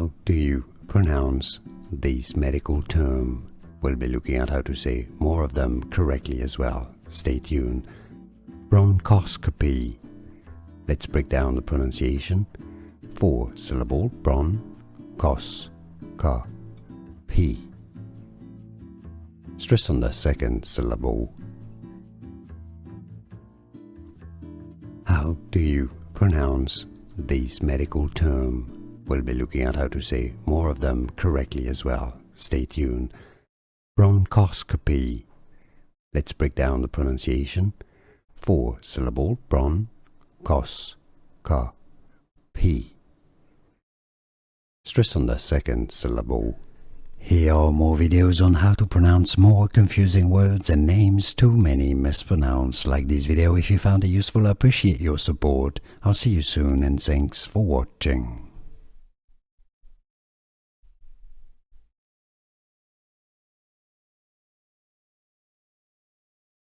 How do you pronounce these medical terms? We'll be looking at how to say more of them correctly as well. Stay tuned. Bronchoscopy. Let's break down the pronunciation. 4-syllable bronchoscopy. Stress on the second syllable. How do you pronounce these medical terms? We'll be looking at how to say more of them correctly as well. Stay tuned. Bronchoscopy. Let's break down the pronunciation. 4-syllable bronchoscopy. Stress on the second syllable. Here are more videos on how to pronounce more confusing words and names too many mispronounced. Like this video if you found it useful. I appreciate your support. I'll see you soon and thanks for watching.